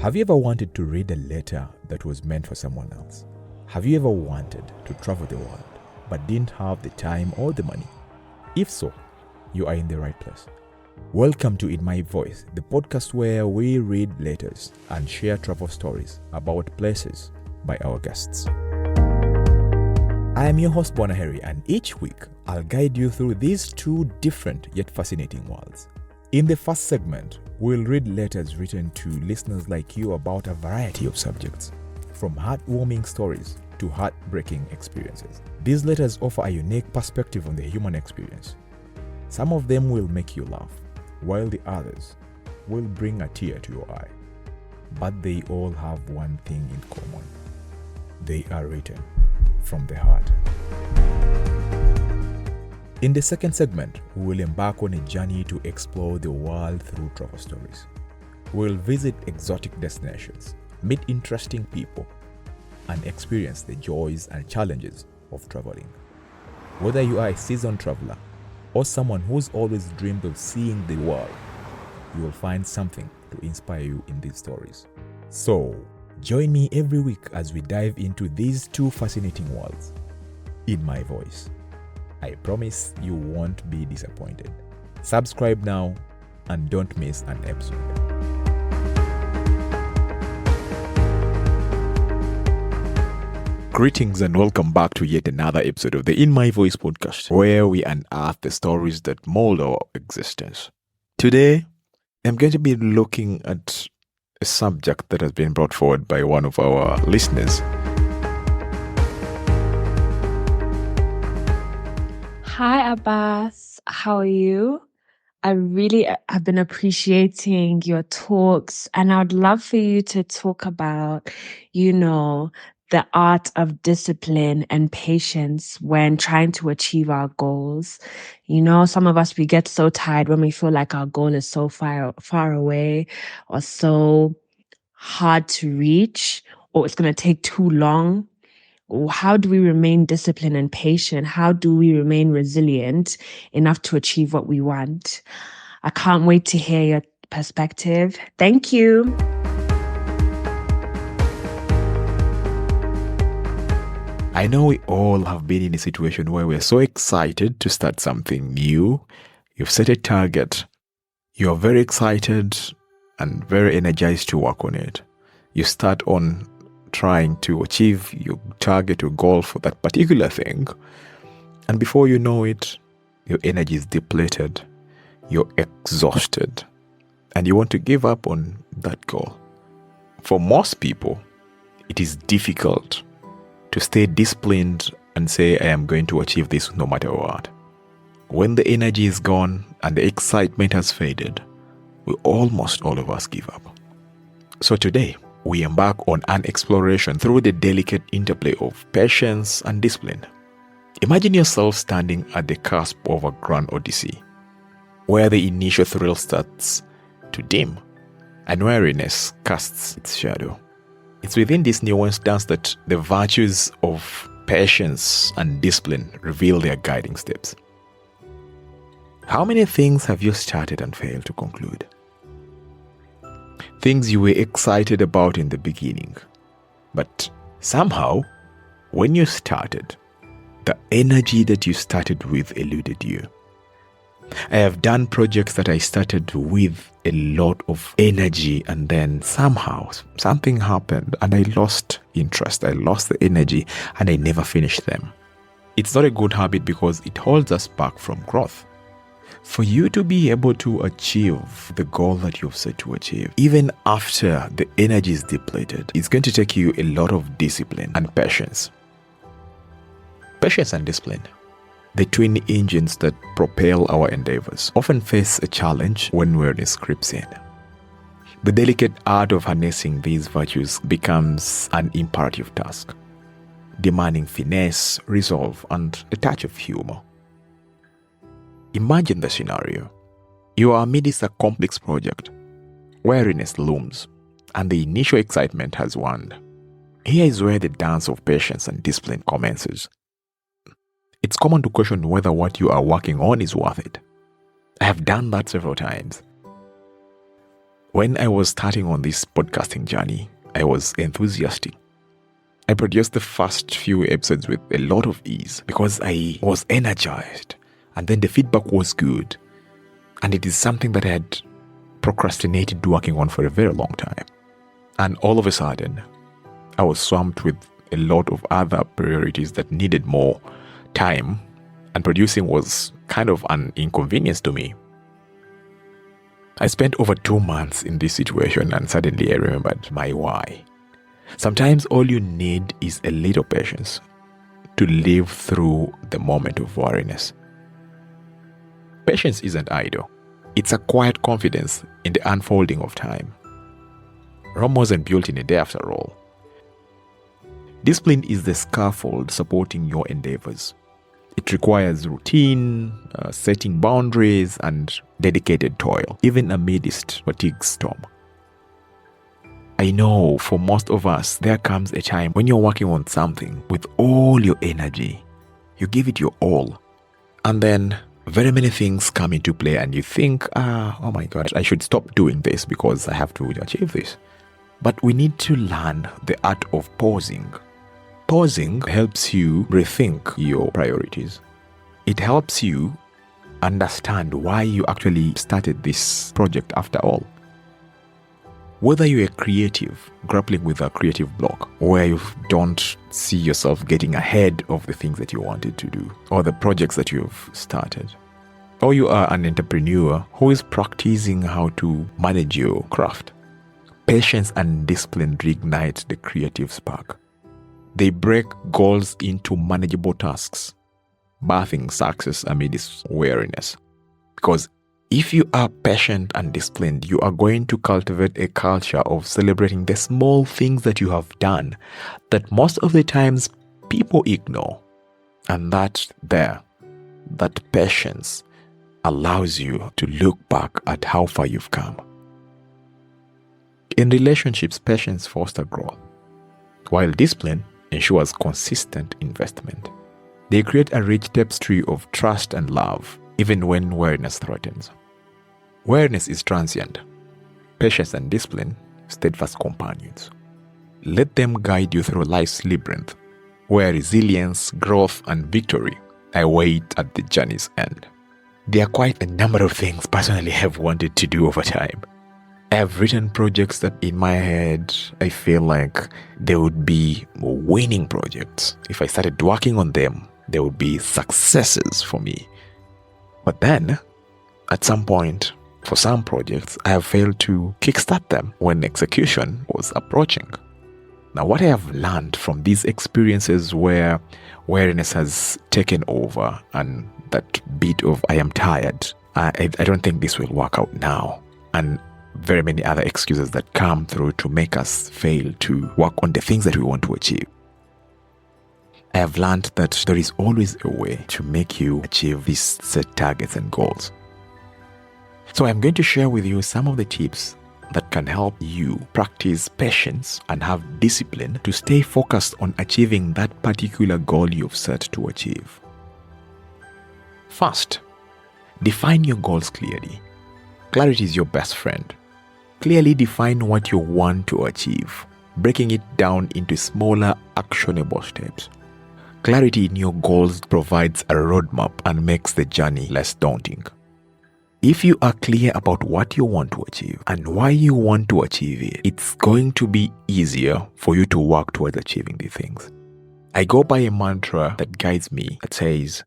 Have you ever wanted to read a letter that was meant for someone else? Have you ever wanted to travel the world but didn't have the time or the money? If so, you are in the right place. Welcome to In My Voice, the podcast where we read letters and share travel stories about places by our guests. I am your host Bonaheri, and each week I'll guide you through these two different yet fascinating worlds. In the first segment, we'll read letters written to listeners like you about a variety of subjects, from heartwarming stories to heartbreaking experiences. These letters offer a unique perspective on the human experience. Some of them will make you laugh, while the others will bring a tear to your eye. But they all have one thing in common. They are written from the heart. In the second segment, we will embark on a journey to explore the world through travel stories. We'll visit exotic destinations, meet interesting people, and experience the joys and challenges of traveling. Whether you are a seasoned traveler or someone who's always dreamed of seeing the world, you will find something to inspire you in these stories. So, join me every week as we dive into these two fascinating worlds. In My Voice. I promise you won't be disappointed. Subscribe now and don't miss an episode. Greetings and welcome back to yet another episode of the In My Voice podcast, where we unearth the stories that mold our existence. Today, I'm going to be looking at a subject that has been brought forward by one of our listeners. Hi, Abbas. How are you? I really have been appreciating your talks, and I would love for you to talk about, the art of discipline and patience when trying to achieve our goals. Some of us, we get so tired when we feel like our goal is so far away or so hard to reach, or it's going to take too long. How do we remain disciplined and patient? How do we remain resilient enough to achieve what we want? I can't wait to hear your perspective. Thank you. I know we all have been in a situation where we're so excited to start something new. You've set a target. You're very excited and very energized to work on it. You start on trying to achieve your target or goal for that particular thing. And before you know it, your energy is depleted. You're exhausted. And you want to give up on that goal. For most people, it is difficult to stay disciplined and say, I am going to achieve this no matter what. When the energy is gone and the excitement has faded, almost all of us give up. So today, we embark on an exploration through the delicate interplay of patience and discipline. Imagine yourself standing at the cusp of a grand odyssey, where the initial thrill starts to dim and weariness casts its shadow. It's within this nuanced dance that the virtues of patience and discipline reveal their guiding steps. How many things have you started and failed to conclude? Things you were excited about in the beginning, but somehow, when you started, the energy that you started with eluded you. I have done projects that I started with a lot of energy, and then somehow something happened and I lost interest, I lost the energy, and I never finished them. It's not a good habit because it holds us back from growth. For you to be able to achieve the goal that you've set to achieve, even after the energy is depleted, it's going to take you a lot of discipline and patience. Patience and discipline, the twin engines that propel our endeavors, often face a challenge when weariness creeps in. The delicate art of harnessing these virtues becomes an imperative task, demanding finesse, resolve, and a touch of humor. Imagine the scenario. You are amidst a complex project. Weariness looms, and the initial excitement has waned. Here is where the dance of patience and discipline commences. It's common to question whether what you are working on is worth it. I have done that several times. When I was starting on this podcasting journey, I was enthusiastic. I produced the first few episodes with a lot of ease because I was energized, and then the feedback was good. And it is something that I had procrastinated working on for a very long time. And all of a sudden, I was swamped with a lot of other priorities that needed more time, and producing was kind of an inconvenience to me. I spent over 2 months in this situation, and suddenly I remembered my why. Sometimes all you need is a little patience to live through the moment of weariness. Patience isn't idle. It's a quiet confidence in the unfolding of time. Rome wasn't built in a day after all. Discipline is the scaffold supporting your endeavors. It requires routine, setting boundaries, and dedicated toil, even amidst fatigue storm. I know for most of us, there comes a time when you're working on something with all your energy. You give it your all. And then very many things come into play and you think, oh my God, I should stop doing this because I have to achieve this. But we need to learn the art of pausing. Pausing helps you rethink your priorities. It helps you understand why you actually started this project after all. Whether you're a creative, grappling with a creative block, where you don't see yourself getting ahead of the things that you wanted to do, or the projects that you've started, or you are an entrepreneur who is practicing how to manage your craft, patience and discipline reignite the creative spark. They break goals into manageable tasks, birthing success amidst weariness. Because if you are patient and disciplined, you are going to cultivate a culture of celebrating the small things that you have done that most of the times people ignore. And that patience allows you to look back at how far you've come. In relationships, patience fosters growth, while discipline ensures consistent investment. They create a rich tapestry of trust and love, even when weariness threatens. Weariness is transient. Patience and discipline, steadfast companions. Let them guide you through life's labyrinth, where resilience, growth, and victory await at the journey's end. There are quite a number of things personally I've wanted to do over time. I've written projects that in my head, I feel like they would be winning projects. If I started working on them, they would be successes for me. But then, at some point, for some projects, I have failed to kickstart them when execution was approaching. Now, what I have learned from these experiences where weariness has taken over and that bit of I am tired, I don't think this will work out now. And very many other excuses that come through to make us fail to work on the things that we want to achieve. I have learned that there is always a way to make you achieve these set targets and goals. So I'm going to share with you some of the tips that can help you practice patience and have discipline to stay focused on achieving that particular goal you've set to achieve. First, define your goals clearly. Clarity is your best friend. Clearly define what you want to achieve, breaking it down into smaller, actionable steps. Clarity in your goals provides a roadmap and makes the journey less daunting. If you are clear about what you want to achieve and why you want to achieve it, it's going to be easier for you to work towards achieving these things. I go by a mantra that guides me that says,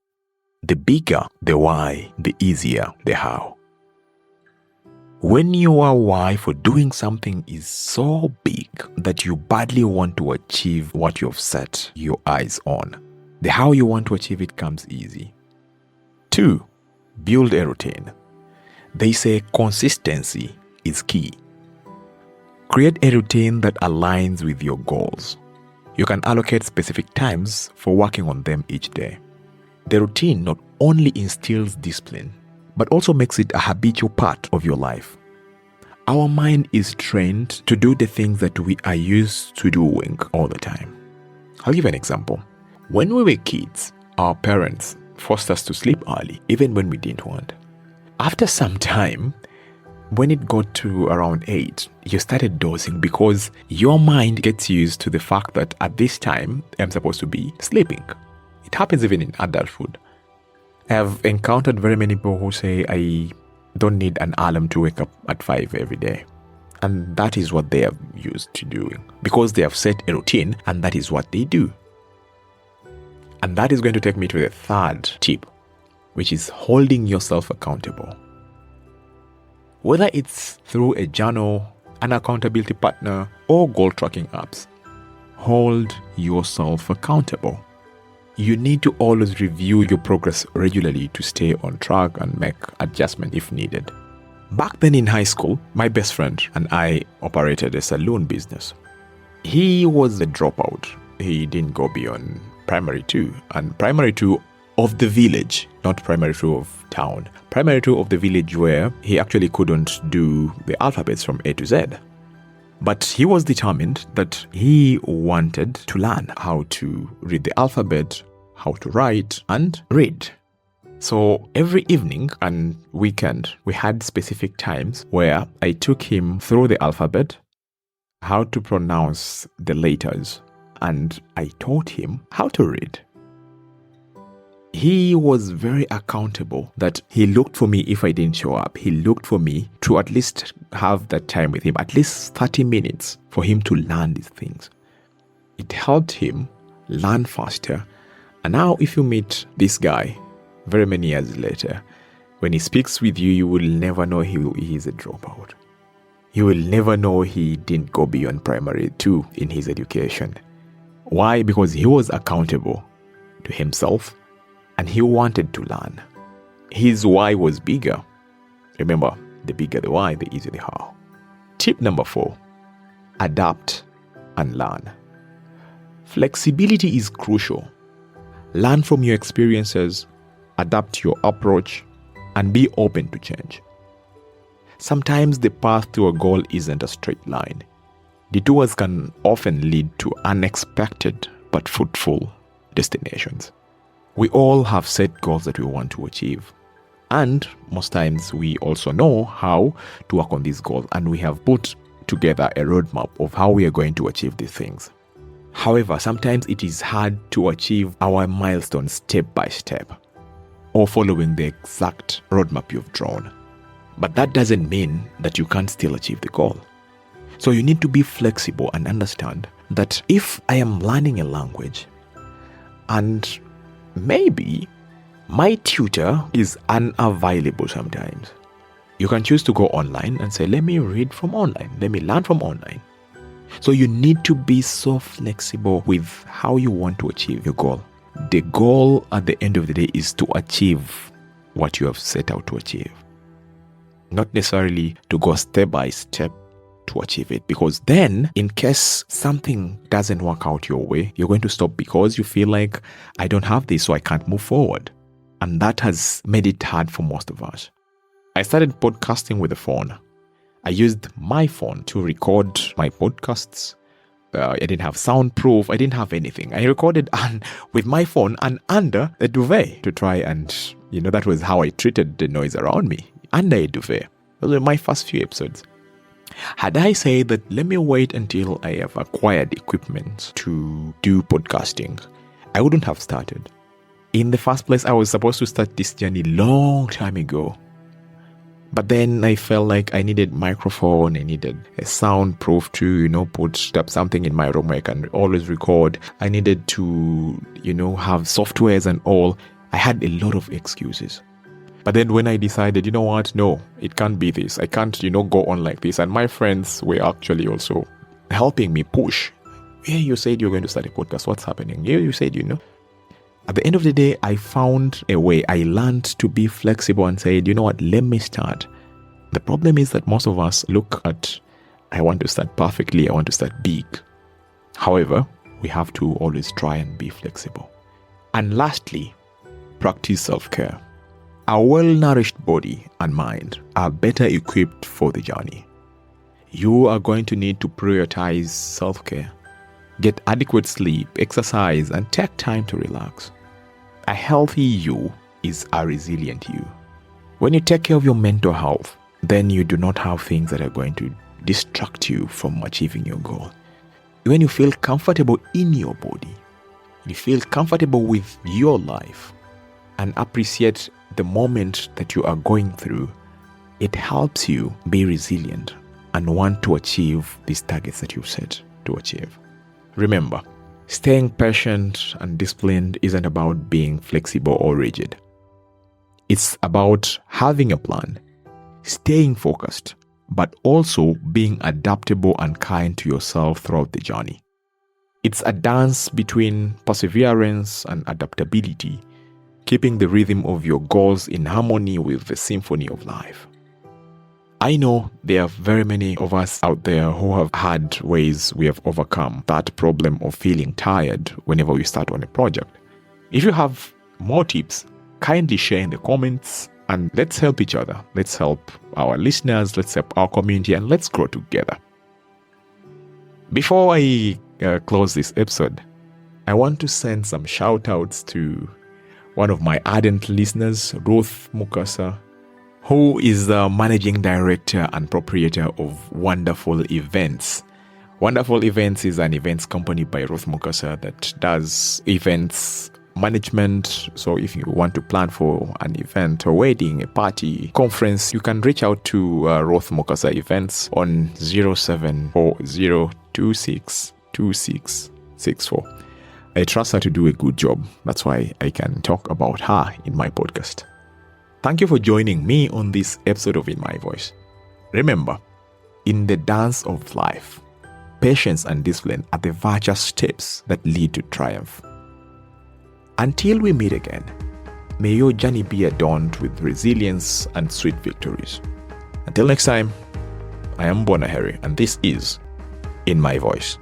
the bigger the why, the easier the how. When your why for doing something is so big that you badly want to achieve what you've set your eyes on, the how you want to achieve it comes easy. 2. Build a routine. They say consistency is key. Create a routine that aligns with your goals. You can allocate specific times for working on them each day. The routine not only instills discipline, but also makes it a habitual part of your life. Our mind is trained to do the things that we are used to doing all the time. I'll give an example. When we were kids, our parents forced us to sleep early, even when we didn't want. After some time, When it got to around 8, you started dozing because your mind gets used to the fact that at this time, I'm supposed to be sleeping. It happens even in adulthood. I have encountered very many people who say, I don't need an alarm to wake up at 5 every day. And that is what they are used to doing because they have set a routine and that is what they do. And that is going to take me to the third tip, which is holding yourself accountable. Whether it's through a journal, an accountability partner, or goal tracking apps, hold yourself accountable. You need to always review your progress regularly to stay on track and make adjustments if needed. Back then in high school, my best friend and I operated a saloon business. He was a dropout. He didn't go beyond primary 2, and primary 2 of the village, not primary 2 of town. Primary 2 of the village where he actually couldn't do the alphabets from A to Z. But he was determined that he wanted to learn how to read the alphabet, how to write and read. So every evening and weekend, we had specific times where I took him through the alphabet, how to pronounce the letters, and I taught him how to read. He was very accountable that he looked for me if I didn't show up. He looked for me to at least have that time with him, at least 30 minutes for him to learn these things. It helped him learn faster. And now if you meet this guy very many years later, when he speaks with you, you will never know he is a dropout. You will never know he didn't go beyond primary 2 in his education. Why? Because he was accountable to himself and he wanted to learn. His why was bigger. Remember, the bigger the why, the easier the how. Tip number 4, adapt and learn. Flexibility is crucial. Learn from your experiences, adapt your approach, and be open to change. Sometimes the path to a goal isn't a straight line. Detours can often lead to unexpected but fruitful destinations. We all have set goals that we want to achieve. And most times we also know how to work on these goals, and we have put together a roadmap of how we are going to achieve these things. However, sometimes it is hard to achieve our milestones step by step or following the exact roadmap you've drawn. But that doesn't mean that you can't still achieve the goal. So you need to be flexible and understand that if I am learning a language and maybe my tutor is unavailable sometimes, you can choose to go online and say, let me read from online, let me learn from online. So you need to be so flexible with how you want to achieve your goal. The goal at the end of the day is to achieve what you have set out to achieve. Not necessarily to go step by step to achieve it, because then in case something doesn't work out your way, you're going to stop because you feel like I don't have this, so I can't move forward. And that has made it hard for most of us. I started podcasting with a phone. I used my phone to record my podcasts. I didn't have soundproof. I didn't have anything. I recorded with my phone and under a duvet to try and, that was how I treated the noise around me, under a duvet. Those were my first few episodes. Had I said that let me wait until I have acquired equipment to do podcasting, I wouldn't have started. In the first place, I was supposed to start this journey long time ago. But then I felt like I needed microphone, I needed a soundproof to, put up something in my room where I can always record. I needed to, have softwares and all. I had a lot of excuses. But then when I decided, no, it can't be this. I can't, go on like this. And my friends were actually also helping me push. Yeah, you said you're going to start a podcast. What's happening? Yeah, you said, At the end of the day, I found a way. I learned to be flexible and said, let me start. The problem is that most of us look at, I want to start perfectly, I want to start big. However, we have to always try and be flexible. And lastly, practice self-care. A well-nourished body and mind are better equipped for the journey. You are going to need to prioritize self-care. Get adequate sleep, exercise, and take time to relax. A healthy you is a resilient you. When you take care of your mental health, then you do not have things that are going to distract you from achieving your goal. When you feel comfortable in your body, you feel comfortable with your life and appreciate the moment that you are going through, it helps you be resilient and want to achieve these targets that you've set to achieve. Remember, staying patient and disciplined isn't about being flexible or rigid. It's about having a plan, staying focused, but also being adaptable and kind to yourself throughout the journey. It's a dance between perseverance and adaptability, keeping the rhythm of your goals in harmony with the symphony of life. I know there are very many of us out there who have had ways we have overcome that problem of feeling tired whenever we start on a project. If you have more tips, kindly share in the comments and let's help each other. Let's help our listeners, let's help our community, and let's grow together. Before I close this episode, I want to send some shout outs to one of my ardent listeners, Ruth Mukasa, who is the managing director and proprietor of Wonderful Events. Wonderful Events is an events company by Ruth Mukasa that does events management. So if you want to plan for an event, a wedding, a party, conference, you can reach out to Ruth Mukasa Events on 0740262664. I trust her to do a good job. That's why I can talk about her in my podcast. Thank you for joining me on this episode of In My Voice. Remember, in the dance of life, patience and discipline are the virtuous steps that lead to triumph. Until we meet again, may your journey be adorned with resilience and sweet victories. Until next time, I am Bonaheri, and this is In My Voice.